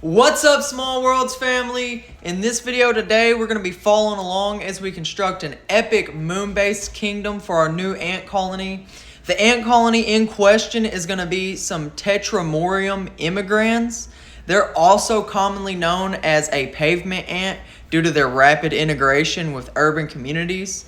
What's up, Small Worlds family? In this video today, we're going to be following along as we construct an epic moon-based kingdom for our new ant colony. The ant colony in question is going to be some Tetramorium immigrants. They're also commonly known as a pavement ant due to their rapid integration with urban communities.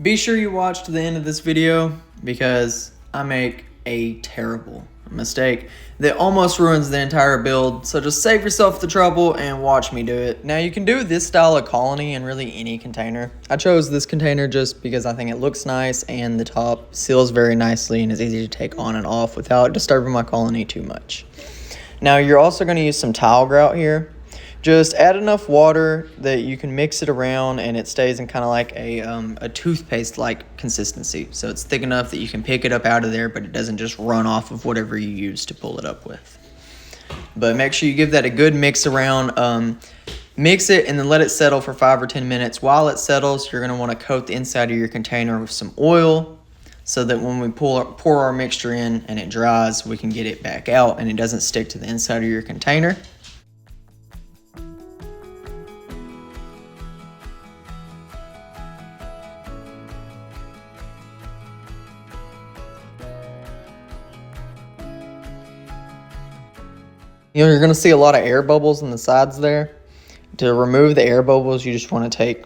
Be sure you watch to the end of this video because I make a terrible mistake that almost ruins the entire build, so just save yourself the trouble and watch me do it. Now, you can do this style of colony in really any container. I chose this container just because I think it looks nice and the top seals very nicely and is easy to take on and off without disturbing my colony too much. Now, you're also going to use some tile grout here. Just add enough water that you can mix it around and it stays in kind of like a toothpaste-like consistency. So it's thick enough that you can pick it up out of there, but it doesn't just run off of whatever you use to pull it up with. But make sure you give that a good mix around. Mix it and then let it settle for 5 or 10 minutes. While it settles, you're going to want to coat the inside of your container with some oil so that when we pour our mixture in and it dries, we can get it back out and it doesn't stick to the inside of your container. You know, you're going to see a lot of air bubbles on the sides there. To remove the air bubbles, you just want to take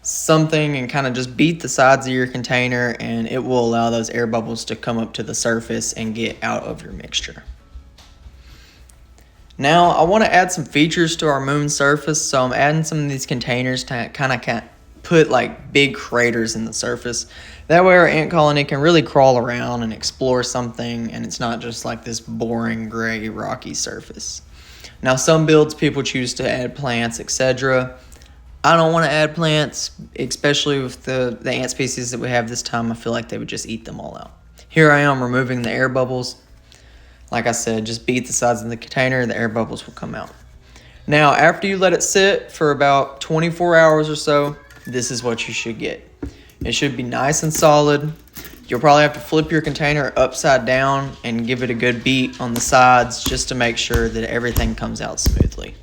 something and kind of just beat the sides of your container, and it will allow those air bubbles to come up to the surface and get out of your mixture. Now, I want to add some features to our moon surface, so I'm adding some of these containers to kind of put like big craters in the surface. That way our ant colony can really crawl around and explore something, and it's not just like this boring gray rocky surface. Now, some builds people choose to add plants, etc. I don't want to add plants, especially with the ant species that we have this time. I feel like they would just eat them all out. Here I am removing the air bubbles. Like I said, just beat the sides of the container, the air bubbles will come out. Now, after you let it sit for about 24 hours or so, this is what you should get. It should be nice and solid. You'll probably have to flip your container upside down and give it a good beat on the sides just to make sure that everything comes out smoothly.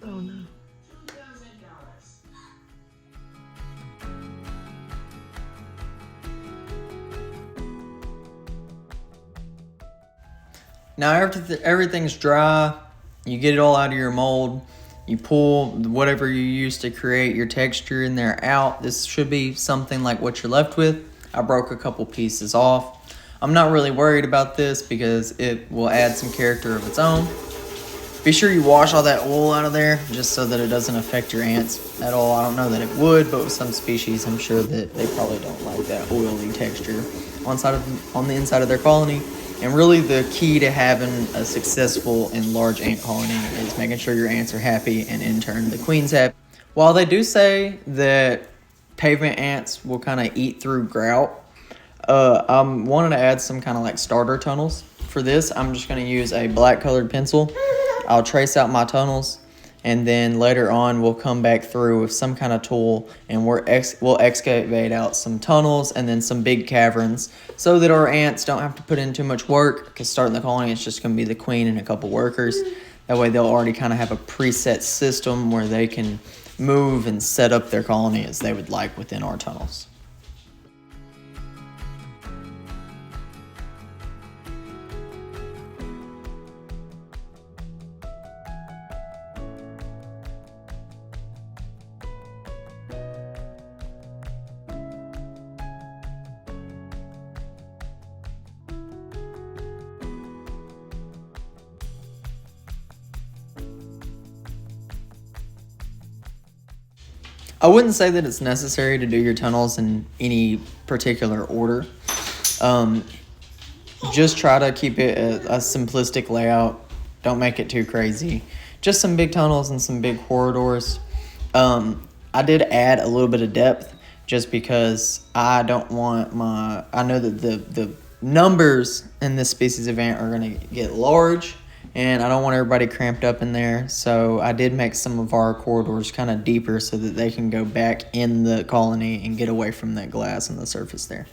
Oh no. Now after everything's dry, you get it all out of your mold. You pull whatever you use to create your texture in there out. This should be something like what you're left with. I broke a couple pieces off. I'm not really worried about this because it will add some character of its own. Be sure you wash all that oil out of there just so that it doesn't affect your ants at all. I don't know that it would, but with some species, I'm sure that they probably don't like that oily texture on the inside of their colony. And really the key to having a successful and large ant colony is making sure your ants are happy and in turn the queen's happy. While they do say that pavement ants will kind of eat through grout, I'm wanting to add some kind of like starter tunnels. For this, I'm just going to use a black colored pencil. I'll trace out my tunnels and then later on we'll come back through with some kind of tool and we'll excavate out some tunnels and then some big caverns so that our ants don't have to put in too much work, because starting the colony it's just going to be the queen and a couple workers. That way they'll already kind of have a preset system where they can move and set up their colony as they would like within our tunnels. I wouldn't say that it's necessary to do your tunnels in any particular order. Just try to keep it a simplistic layout. Don't make it too crazy. Just some big tunnels and some big corridors. I did add a little bit of depth just because I don't want I know that the numbers in this species of ant are going to get large, and I don't want everybody cramped up in there, so I did make some of our corridors kind of deeper so that they can go back in the colony and get away from that glass on the surface there.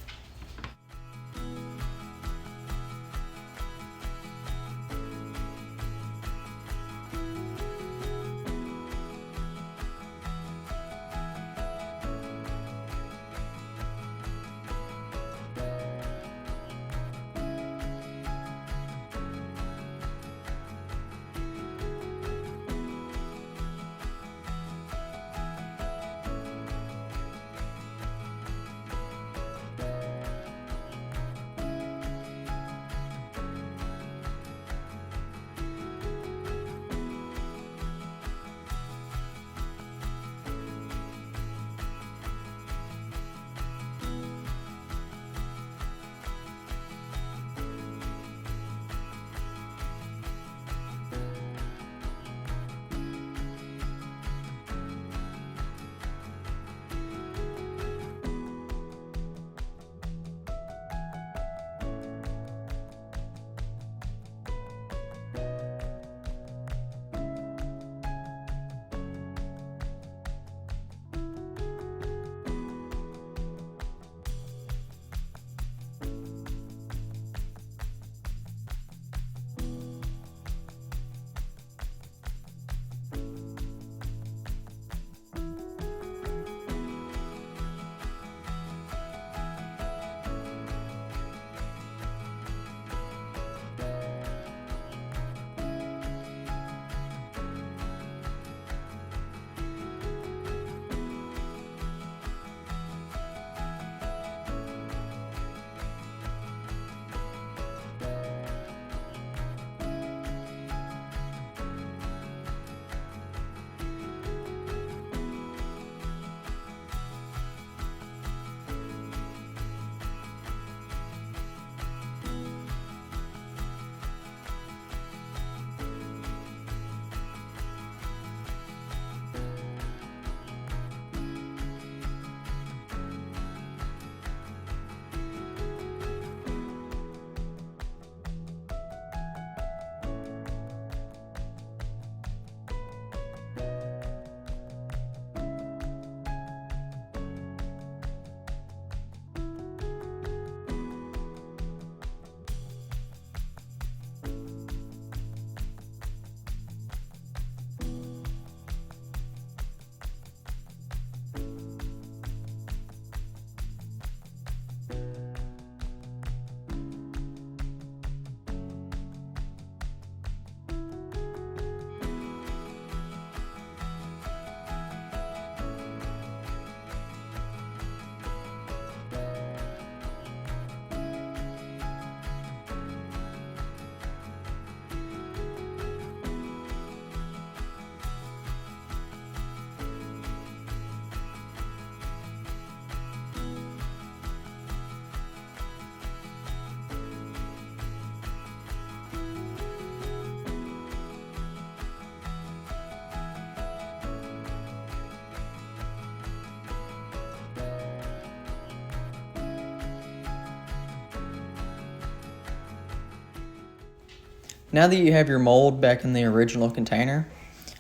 Now that you have your mold back in the original container,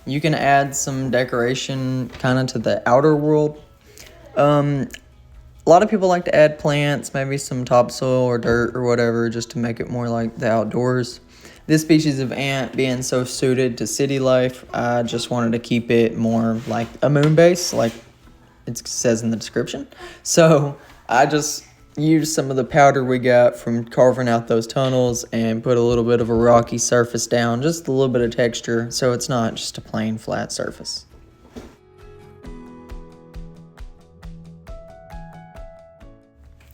You can add some decoration kind of to the outer world. A lot of people like to add plants, maybe some topsoil or dirt or whatever, just to make it more like the outdoors. This species of ant being so suited to city life, I just wanted to keep it more like a moon base, like it says in the description. So I just used some of the powder we got from carving out those tunnels and put a little bit of a rocky surface down, just a little bit of texture, so it's not just a plain flat surface.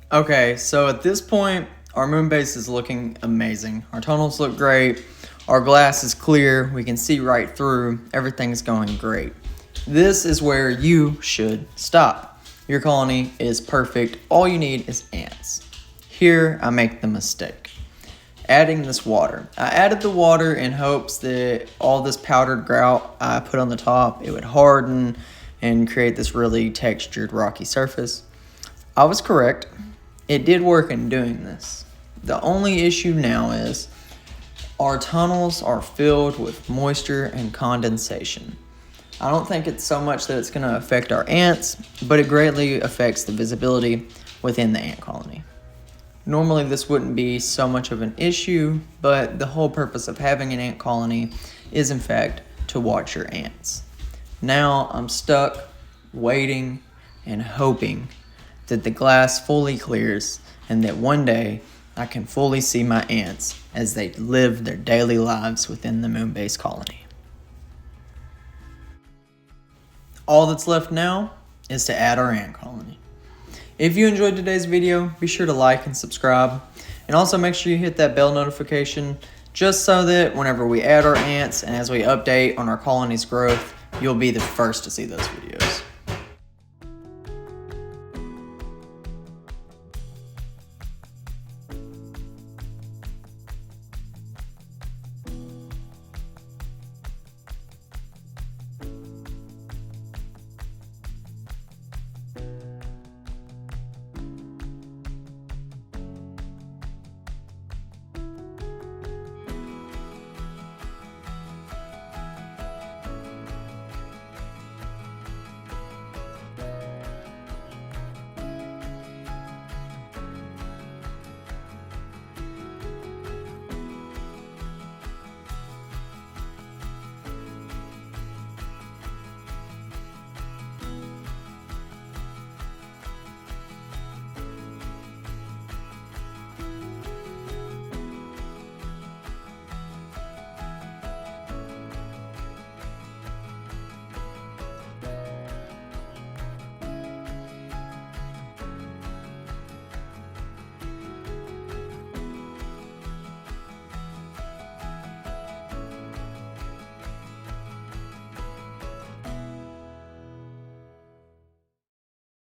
Okay, so at this point, our moon base is looking amazing. Our tunnels look great. Our glass is clear. We can see right through. Everything's going great. This is where you should stop. Your colony is perfect. All you need is ants. Here, I make the mistake. Adding this water. I added the water in hopes that all this powdered grout I put on the top, it would harden and create this really textured rocky surface. I was correct. It did work in doing this. The only issue now is our tunnels are filled with moisture and condensation. I don't think it's so much that it's going to affect our ants, but it greatly affects the visibility within the ant colony. Normally this wouldn't be so much of an issue, but the whole purpose of having an ant colony is in fact to watch your ants. Now I'm stuck waiting and hoping that the glass fully clears and that one day I can fully see my ants as they live their daily lives within the moon base colony. All that's left now is to add our ant colony. If you enjoyed today's video, be sure to like and subscribe, and also make sure you hit that bell notification just so that whenever we add our ants and as we update on our colony's growth, you'll be the first to see those videos.